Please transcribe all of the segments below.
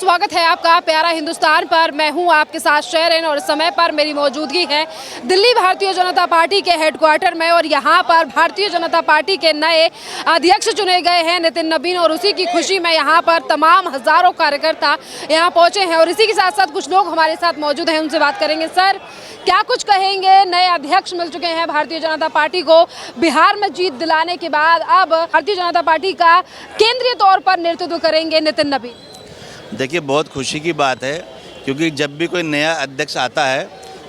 स्वागत है आपका प्यारा हिंदुस्तान पर। मैं हूं आपके साथ शेरन और इस समय पर मेरी मौजूदगी है दिल्ली भारतीय जनता पार्टी के हेडक्वार्टर में और यहां पर भारतीय जनता पार्टी के नए अध्यक्ष चुने गए हैं नितिन नवीन और उसी की खुशी में यहां पर तमाम हजारों कार्यकर्ता यहां पहुंचे हैं और इसी के साथ साथ कुछ लोग हमारे साथ मौजूद हैं, उनसे बात करेंगे। सर, क्या कुछ कहेंगे? नए अध्यक्ष मिल चुके हैं भारतीय जनता पार्टी को बिहार में जीत दिलाने के बाद, अब भारतीय जनता पार्टी का केंद्रीय तौर पर नेतृत्व करेंगे नितिन नवीन। देखिए, बहुत खुशी की बात है क्योंकि जब भी कोई नया अध्यक्ष आता है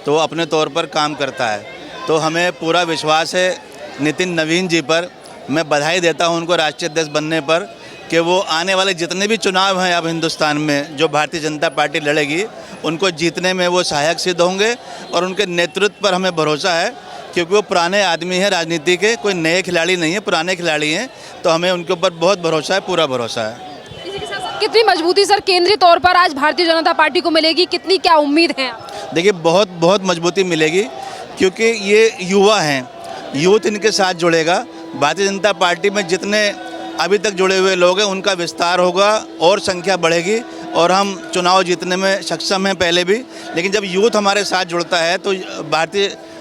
तो वो अपने तौर पर काम करता है। तो हमें पूरा विश्वास है नितिन नवीन जी पर। मैं बधाई देता हूं उनको राष्ट्रीय अध्यक्ष बनने पर कि वो आने वाले जितने भी चुनाव हैं अब हिंदुस्तान में जो भारतीय जनता पार्टी लड़ेगी उनको जीतने में वो सहायक सिद्ध होंगे और उनके नेतृत्व पर हमें भरोसा है क्योंकि वो पुराने आदमी हैं राजनीति के, कोई नए खिलाड़ी नहीं है, पुराने खिलाड़ी हैं। तो हमें उनके ऊपर बहुत भरोसा है, पूरा भरोसा है। कितनी मजबूती सर केंद्रीय तौर पर आज भारतीय जनता पार्टी को मिलेगी, कितनी क्या उम्मीद है? देखिए, बहुत मजबूती मिलेगी क्योंकि ये युवा हैं, यूथ इनके साथ जुड़ेगा। भारतीय जनता पार्टी में जितने अभी तक जुड़े हुए लोग हैं उनका विस्तार होगा और संख्या बढ़ेगी और हम चुनाव जीतने में सक्षम हैं पहले भी। लेकिन जब यूथ हमारे साथ जुड़ता है तो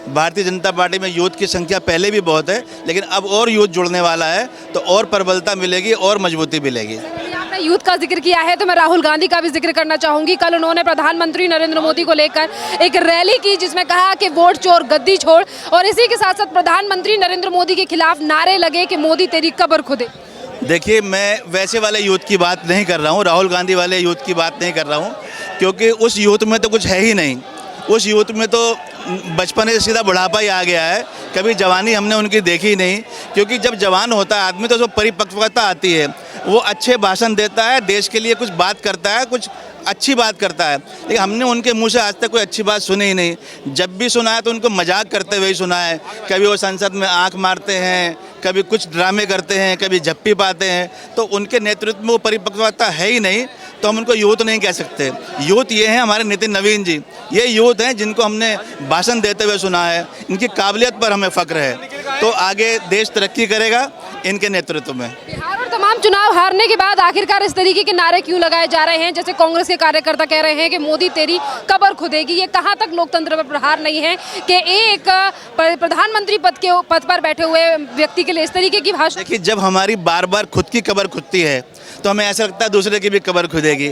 भारतीय जनता पार्टी में यूथ की संख्या पहले भी बहुत है, लेकिन अब और यूथ जुड़ने वाला है तो और प्रबलता मिलेगी और मजबूती मिलेगी। आपने यूथ का जिक्र किया है तो मैं राहुल गांधी का भी जिक्र करना चाहूंगी। कल उन्होंने प्रधानमंत्री नरेंद्र मोदी को लेकर एक रैली की जिसमें कहा कि वोट चोर गद्दी छोड़, और इसी के साथ साथ प्रधानमंत्री नरेंद्र मोदी के खिलाफ नारे लगे कि मोदी तेरी कब्र खुदे। देखिए, मैं वैसे वाले यूथ की बात नहीं कर रहा हूँ, राहुल गांधी वाले यूथ की बात नहीं कर रहा हूँ क्योंकि उस यूथ में तो कुछ है ही नहीं। उस यूथ में तो बचपन से सीधा बुढ़ापा ही आ गया है, कभी जवानी हमने उनकी देखी ही नहीं। क्योंकि जब जवान होता है आदमी तो उसको परिपक्वता आती है, वो अच्छे भाषण देता है, देश के लिए कुछ बात करता है, कुछ अच्छी बात करता है। लेकिन हमने उनके मुंह से आज तक कोई अच्छी बात सुनी ही नहीं। जब भी सुना है तो उनको मजाक करते हुए ही सुना है। कभी वो संसद में आंख मारते हैं, कभी कुछ ड्रामे करते हैं, कभी झप्पी पाते हैं। तो उनके नेतृत्व में वो परिपक्वता है ही नहीं, तो हम उनको यूथ नहीं कह सकते। यूथ ये हैं हमारे नितिन नवीन जी, ये यूथ हैं जिनको हमने भाषण देते हुए सुना है। इनकी काबिलियत पर हमें फ़ख्र है। तो आगे देश तरक्की करेगा इनके नेतृत्व में। बिहार और तमाम चुनाव हारने के बाद आखिरकार इस तरीके के नारे क्यों लगाए जा रहे हैं? जैसे कांग्रेस के कार्यकर्ता कह रहे हैं कि मोदी तेरी कब्र खुदेगी। ये कहाँ तक लोकतंत्र पर प्रहार नहीं है कि एक प्रधानमंत्री पद पर बैठे हुए व्यक्ति के लिए इस तरीके की भाषा? देखिए, जब हमारी बार बार खुद की कब्र खुदती है तो हमें ऐसा लगता है दूसरे की भी कब्र खुदेगी।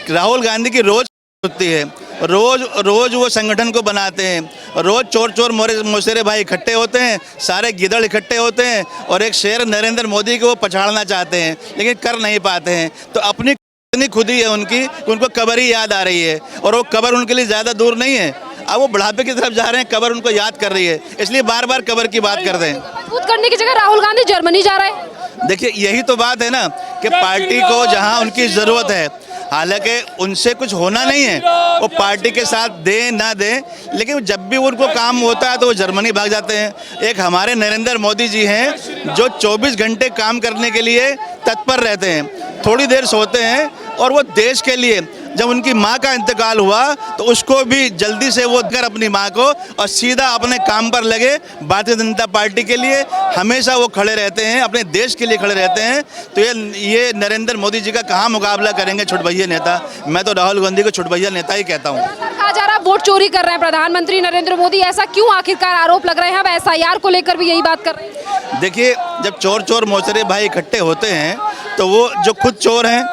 राहुल गांधी की रोज खुदती है, रोज वो संगठन को बनाते हैं, रोज चोर मौसेरे भाई इकट्ठे होते हैं, सारे गिदड़ इकट्ठे होते हैं और एक शेर नरेंद्र मोदी को वो पछाड़ना चाहते हैं लेकिन कर नहीं पाते हैं। तो अपनी इतनी खुदी है उनकी, उनको कब्र ही याद आ रही है और वो कब्र उनके लिए ज़्यादा दूर नहीं है। अब वो बुढ़ापे की तरफ जा रहे हैं, कब्र उनको याद कर रही है, इसलिए बार बार कब्र की बात कर रहे हैं। मजबूत करने की जगह राहुल गांधी जर्मनी जा रहे हैं। देखिए, यही तो बात है ना कि पार्टी को जहां उनकी ज़रूरत है, हालांकि उनसे कुछ होना नहीं है, वो पार्टी के साथ दें ना दें, लेकिन जब भी उनको काम होता है तो वो जर्मनी भाग जाते हैं। एक हमारे नरेंद्र मोदी जी हैं जो 24 घंटे काम करने के लिए तत्पर रहते हैं, थोड़ी देर सोते हैं और वो देश के लिए। जब उनकी माँ का इंतकाल हुआ तो उसको भी जल्दी से वो कर अपनी माँ को और सीधा अपने काम पर लगे। भारतीय जनता पार्टी के लिए हमेशा वो खड़े रहते हैं, अपने देश के लिए खड़े रहते हैं। तो ये नरेंद्र मोदी जी का कहाँ मुकाबला करेंगे छुटभैया नेता। मैं तो राहुल गांधी को छुटभैया नेता ही कहता हूँ। कहा जा रहा है वोट चोरी कर रहे हैं प्रधानमंत्री नरेंद्र मोदी, ऐसा क्यों आखिरकार आरोप लग रहे हैं? अब SIR को लेकर भी यही बात कर रहे हैं। देखिए, जब चोर मौसेरे भाई इकट्ठे होते हैं तो वो जो खुद चोर हैं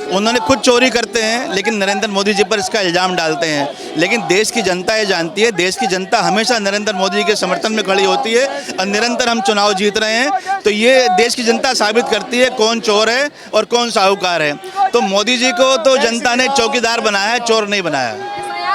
उन्होंने खुद चोरी करते हैं, लेकिन नरेंद्र मोदी जी पर इसका इल्ज़ाम डालते हैं। लेकिन देश की जनता ये जानती है, देश की जनता हमेशा नरेंद्र मोदी जी के समर्थन में खड़ी होती है और निरंतर हम चुनाव जीत रहे हैं। तो ये देश की जनता साबित करती है कौन चोर है और कौन साहूकार है। तो मोदी जी को तो जनता ने चौकीदार बनाया है, चोर नहीं बनाया।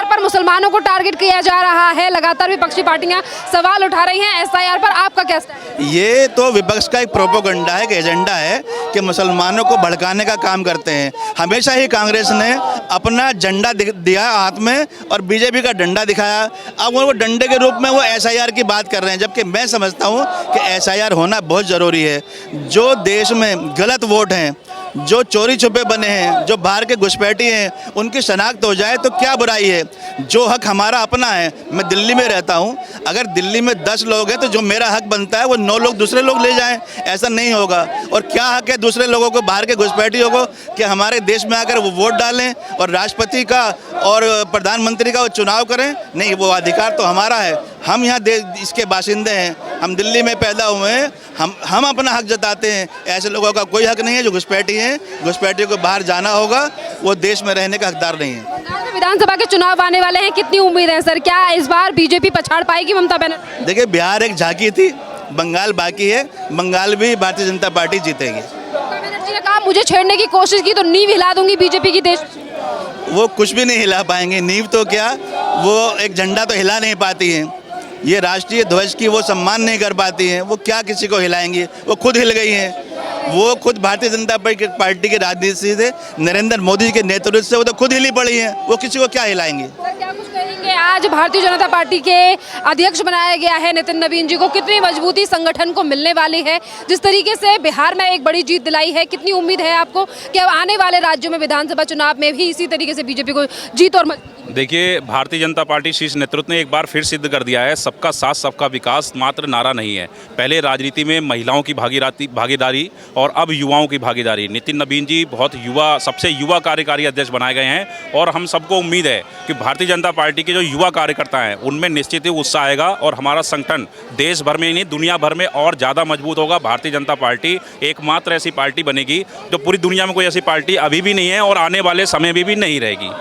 पर मुसलमानों को टारगेट किया जा रहा है, लगातार विपक्षी पार्टियां सवाल उठा रही हैं। SIR पर आपका क्या स्टैंड? ये तो विपक्ष का एक प्रोपोगंडा है, एक एजेंडा है कि मुसलमानों को भड़काने का काम करते हैं। हमेशा ही कांग्रेस ने अपना झंडा दिया हाथ में और बीजेपी का डंडा दिखाया। अब वो डंडे के रूप में वो SIR की बात कर रहे हैं, जबकि मैं समझता हूँ कि SIR होना बहुत ज़रूरी है। जो देश में गलत वोट हैं जो चोरी छुपे बने हैं, जो बाहर के घुसपैठी हैं, उनकी शनाख्त हो जाए तो क्या बुराई है। जो हक हमारा अपना है, मैं दिल्ली में रहता हूँ, अगर दिल्ली में 10 लोग हैं तो जो मेरा हक बनता है वो 9 लोग दूसरे लोग ले जाएं, ऐसा नहीं होगा। और क्या हक है दूसरे लोगों को, बाहर के घुसपैठियों को, कि हमारे देश में आकर वो वोट डालें और राष्ट्रपति का और प्रधानमंत्री का वो चुनाव करें? नहीं, वो अधिकार तो हमारा है। हम यहाँ इसके बाशिंदे हैं, हम दिल्ली में पैदा हुए हैं, हम अपना हक जताते हैं। ऐसे लोगों का कोई हक नहीं है जो घुसपैठी हैं। घुसपैठियों को बाहर जाना होगा, वो देश में रहने का हकदार नहीं है। बंगाल में विधानसभा के चुनाव आने वाले हैं, कितनी उम्मीद है सर, क्या इस बार बीजेपी पछाड़ पाएगी ममता बनर्जी? देखिए, बिहार एक झांकी थी, बंगाल बाकी है। बंगाल भी भारतीय जनता पार्टी जीतेगी। ममता बनर्जी ने कहा मुझे छेड़ने की कोशिश की तो नींव हिला दूंगी बीजेपी की देश। वो कुछ भी नहीं हिला पाएंगे। नींव तो क्या, वो एक झंडा तो हिला नहीं पाती हैं। ये राष्ट्रीय ध्वज की वो सम्मान नहीं कर पाती हैं। वो क्या किसी को हिलाएंगी? वो खुद हिल गई हैं। वो खुद भारतीय जनता पार्टी के राजनीति से, नरेंद्र मोदी के नेतृत्व से वो तो खुद हिली पड़ी हैं। वो किसी को क्या हिलाएंगी? सर क्या कुछ कहेंगे, आज भारतीय जनता पार्टी के अध्यक्ष बनाया गया है नितिन नवीन जी को, कितनी मजबूती संगठन को मिलने वाली है? जिस तरीके से बिहार में एक बड़ी जीत दिलाई है, कितनी उम्मीद है आपको कि अब आने वाले राज्यों में विधानसभा चुनाव में भी इसी तरीके से बीजेपी को जीत और मजबूती? देखिए, भारतीय जनता पार्टी शीर्ष नेतृत्व ने एक बार फिर सिद्ध कर दिया है, सबका साथ सबका विकास मात्र नारा नहीं है। पहले राजनीति में महिलाओं की भागीदारी और अब युवाओं की भागीदारी। नितिन नवीन जी बहुत सबसे युवा कार्यकारी अध्यक्ष बनाए गए हैं और हम सबको उम्मीद है कि भारतीय जनता पार्टी के जो युवा कार्यकर्ता हैं उनमें निश्चित ही उत्साह आएगा और हमारा संगठन देश भर में ही नहीं दुनिया भर में और ज़्यादा मजबूत होगा। भारतीय जनता पार्टी एकमात्र ऐसी पार्टी बनेगी जो पूरी दुनिया में कोई ऐसी पार्टी अभी भी नहीं है और आने वाले समय में भी नहीं रहेगी।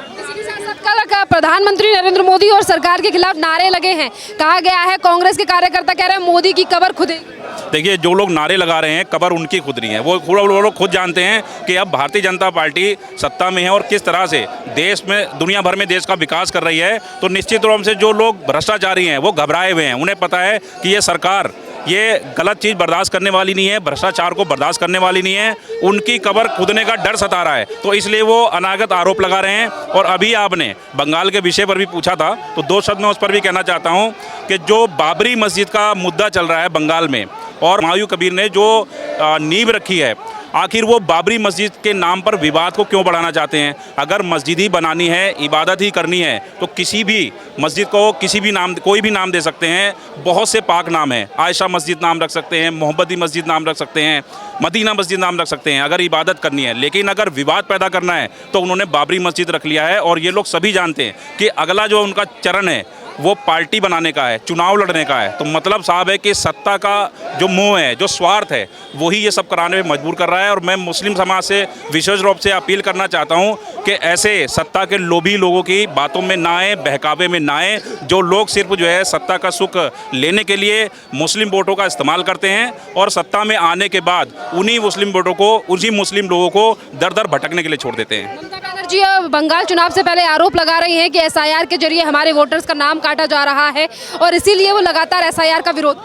कल प्रधानमंत्री नरेंद्र मोदी और सरकार के खिलाफ नारे लगे हैं, कहा गया है कांग्रेस के कार्यकर्ता कह रहे हैं मोदी की कबर खुदेगी। देखिए, जो लोग नारे लगा रहे हैं कबर उनकी खुद नहीं है। वो लोग खुद जानते हैं कि अब भारतीय जनता पार्टी सत्ता में है और किस तरह से देश में दुनिया भर में देश का विकास कर रही है। तो निश्चित रूप से जो लोग भ्रष्टाचारी हैं वो घबराए हुए हैं। उन्हें पता है कि ये सरकार ये गलत चीज़ बर्दाश्त करने वाली नहीं है, भ्रष्टाचार को बर्दाश्त करने वाली नहीं है। उनकी कबर खुदने का डर सता रहा है, तो इसलिए वो अनागत आरोप लगा रहे हैं। और अभी आपने बंगाल के विषय पर भी पूछा था, तो 2 शब्द मैं उस पर भी कहना चाहता हूँ कि जो बाबरी मस्जिद का मुद्दा चल रहा है बंगाल में और हुमायूं कबीर ने जो नींव रखी है, आखिर वो बाबरी मस्जिद के नाम पर विवाद को क्यों बढ़ाना चाहते हैं? अगर मस्जिद ही बनानी है, इबादत ही करनी है, तो किसी भी मस्जिद को किसी भी नाम, कोई भी नाम दे सकते हैं। बहुत से पाक नाम हैं, आयशा मस्जिद नाम रख सकते हैं, मोहम्मदी मस्जिद नाम रख सकते हैं, मदीना मस्जिद नाम रख सकते हैं अगर इबादत करनी है। लेकिन अगर विवाद पैदा करना है तो उन्होंने बाबरी मस्जिद रख लिया है। और ये लोग सभी जानते हैं कि अगला जो उनका चरण है वो पार्टी बनाने का है, चुनाव लड़ने का है। तो मतलब साहब है कि सत्ता का जो मोह है, जो स्वार्थ है, वही ये सब कराने में मजबूर कर रहा है। और मैं मुस्लिम समाज से विशेष रूप से अपील करना चाहता हूं कि ऐसे सत्ता के लोभी लोगों की बातों में ना आए, बहकावे में ना आए। जो लोग सिर्फ जो है सत्ता का सुख लेने के लिए मुस्लिम वोटों का इस्तेमाल करते हैं और सत्ता में आने के बाद उन्हीं मुस्लिम वोटों को, उसी मुस्लिम लोगों को दर दर भटकने के लिए छोड़ देते हैं। ममता बनर्जी बंगाल चुनाव से पहले आरोप लगा रही हैं कि एसआईआर के जरिए हमारे वोटर्स का नाम काटा जा रहा है और इसीलिए वो लगातार एसआईआर का विरोध।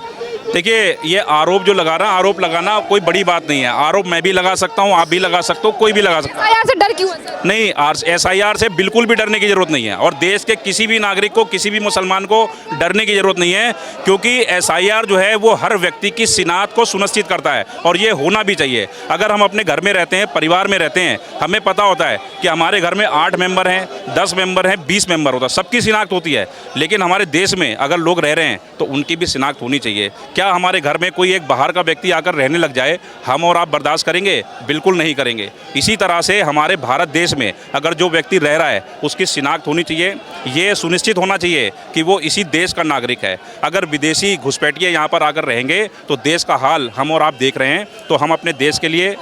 देखिए, ये आरोप जो लगा रहा है, आरोप लगाना कोई बड़ी बात नहीं है। आरोप मैं भी लगा सकता हूँ, आप भी लगा सकते हो, कोई भी लगा सकता है। एसआईआर से डर क्यों है सर? नहीं, एसआईआर से बिल्कुल भी डरने की जरूरत नहीं है और देश के किसी भी नागरिक को, किसी भी मुसलमान को डरने की जरूरत नहीं है, क्योंकि एसआईआर जो है वो हर व्यक्ति की शिनाख्त को सुनिश्चित करता है और ये होना भी चाहिए। अगर हम अपने घर में रहते हैं, परिवार में रहते हैं, हमें पता होता है कि हमारे घर में 8 मेंबर हैं, 10 मेंबर हैं, 20 मेंबर होता है, सबकी शिनाख्त होती है। लेकिन हमारे देश में अगर लोग रह रहे हैं तो उनकी भी शिनाख्त होनी चाहिए। क्या हमारे घर में कोई एक बाहर का व्यक्ति आकर रहने लग जाए, हम और आप बर्दाश्त करेंगे? बिल्कुल नहीं करेंगे। इसी तरह से हमारे भारत देश में अगर जो व्यक्ति रह रहा है उसकी शिनाख्त होनी चाहिए। ये सुनिश्चित होना चाहिए कि वो इसी देश का नागरिक है। अगर विदेशी घुसपैठिए यहाँ पर आकर रहेंगे तो देश का हाल हम और आप देख रहे हैं। तो हम अपने देश के लिए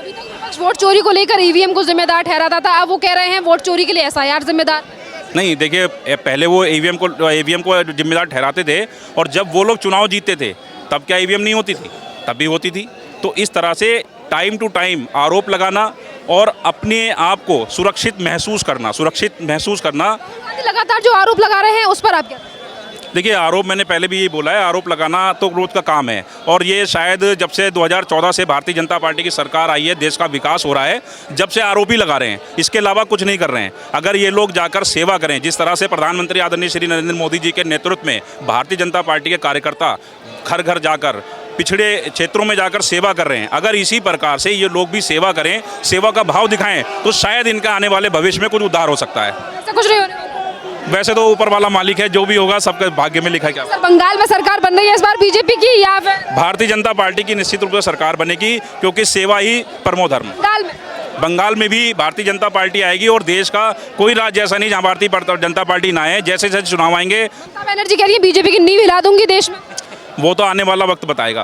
वोट चोरी को लेकर ईवीएम को जिम्मेदार ठहराता था, अब वो कह रहे हैं वोट चोरी के लिए एसआईआर जिम्मेदार नहीं। देखिए, पहले वो ईवीएम को जिम्मेदार ठहराते थे और जब वो लोग चुनाव जीतते थे तब क्या ईवीएम नहीं होती थी? तब भी होती थी। तो इस तरह से टाइम टू टाइम आरोप लगाना और अपने आप को सुरक्षित महसूस करना। लगातार जो आरोप लगा रहे हैं उस पर आप क्या? देखिए, आरोप मैंने पहले भी यही बोला है, आरोप लगाना तो रोज का काम है। और ये शायद जब से 2014 से भारतीय जनता पार्टी की सरकार आई है, देश का विकास हो रहा है, जब से आरोप ही लगा रहे हैं, इसके अलावा कुछ नहीं कर रहे हैं। अगर ये लोग जाकर सेवा करें, जिस तरह से प्रधानमंत्री आदरणीय श्री नरेंद्र मोदी जी के नेतृत्व में भारतीय जनता पार्टी के कार्यकर्ता घर घर जाकर पिछड़े क्षेत्रों में जाकर सेवा कर रहे हैं। अगर इसी प्रकार से ये लोग भी सेवा करें, सेवा का भाव दिखाएं, तो शायद इनका आने वाले भविष्य में कुछ उद्धार हो सकता है। ऐसा कुछ नहीं होने वाला। वैसे तो ऊपर वाला मालिक है, जो भी होगा सबके भाग्य में लिखा है। क्या सर, बंगाल में सरकार बन रही है इस बार बीजेपी की या फिर भारतीय जनता पार्टी की निश्चित रूप से सरकार बनेगी, क्योंकि सेवा ही परमो धर्म। बंगाल में? बंगाल में भी भारतीय जनता पार्टी आएगी और देश का कोई राज्य ऐसा नहीं जहां भारतीय जनता पार्टी ना आए। जैसे जैसे चुनाव आएंगे, ममता बनर्जी कह रही है बीजेपी की नींव हिला दूंगी देश में। वो तो आने वाला वक्त बताएगा।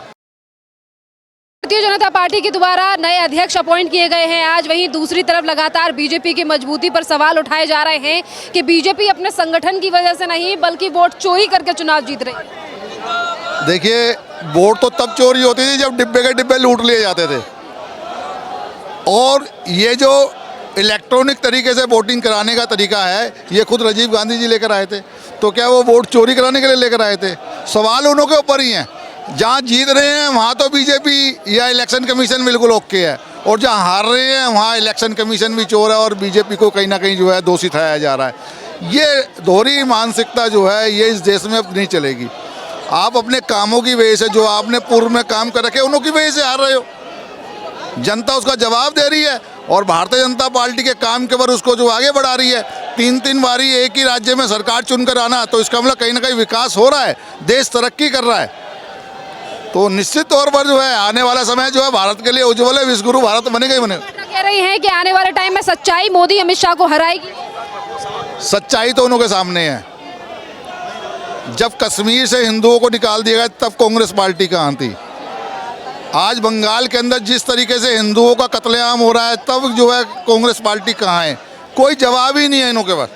भारतीय जनता पार्टी के द्वारा नए अध्यक्ष अपॉइंट किए गए हैं आज। वहीं दूसरी तरफ लगातार बीजेपी की मजबूती पर सवाल उठाए जा रहे हैं कि बीजेपी अपने संगठन की वजह से नहीं बल्कि वोट चोरी करके चुनाव जीत रही है। देखिए, वोट तो तब चोरी होती थी जब डिब्बे के डिब्बे लूट लिए जाते थे, और ये जो इलेक्ट्रॉनिक तरीके से वोटिंग कराने का तरीका है, ये खुद राजीव गांधी जी लेकर आए थे। तो क्या वो वोट चोरी कराने के लिए लेकर आए थे? सवाल उन्हों के ऊपर ही हैं। जहाँ जीत रहे हैं वहाँ तो बीजेपी या इलेक्शन कमीशन बिल्कुल ओके है, और जहाँ हार रहे हैं वहाँ इलेक्शन कमीशन भी चोर है और बीजेपी को कहीं ना कहीं जो है दोषी ठहराया जा रहा है। ये दोहरी मानसिकता जो है ये इस देश में अब नहीं चलेगी। आप अपने कामों की वजह से, जो आपने पूर्व में काम कर रखे, उन्हों की वजह से हार रहे हो। जनता उसका जवाब दे रही है और भारतीय जनता पार्टी के काम के पर उसको जो आगे बढ़ा रही है। तीन बारी एक ही राज्य में सरकार चुनकर आना, तो इसका मतलब कहीं ना कहीं विकास हो रहा है, देश तरक्की कर रहा है। तो निश्चित तौर पर जो है आने वाला समय जो है भारत के लिए उज्ज्वल है। विश्वगुरु भारत बनेगा ही बनेगा। कह रही हैं कि आने वाले टाइम में सच्चाई मोदी अमित शाह को हराएगी। सच्चाई तो उन्हों के सामने है। जब कश्मीर से हिंदुओं को निकाल दिया गया तब कांग्रेस पार्टी कहाँ थी? आज बंगाल के अंदर जिस तरीके से हिंदुओं का कत्लेआम हो रहा है, तब जो है कांग्रेस पार्टी कहाँ है? कोई जवाब ही नहीं है इनों के पास।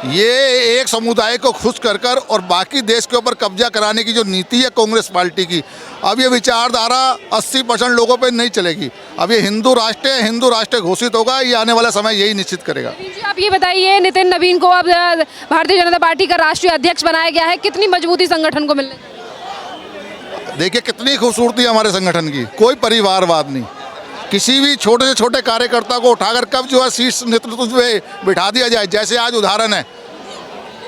ये एक समुदाय को खुश कर कर और बाकी देश के ऊपर कब्जा कराने की जो नीति है कांग्रेस पार्टी की, अब ये विचारधारा 80% लोगों पे नहीं चलेगी। अब ये हिंदू राष्ट्र है, हिंदू राष्ट्र घोषित होगा, ये आने वाला समय यही निश्चित करेगा। जी, आप ये बताइए, नितिन नवीन को अब भारतीय जनता पार्टी का राष्ट्रीय अध्यक्ष बनाया गया है, कितनी मजबूती संगठन को मिलने? देखिए, कितनी खूबसूरती है हमारे संगठन की। कोई परिवारवाद नहीं। किसी भी छोटे से छोटे कार्यकर्ता को उठाकर कब जो है शीर्ष नेतृत्व में बिठा दिया जाए। जैसे आज उदाहरण है,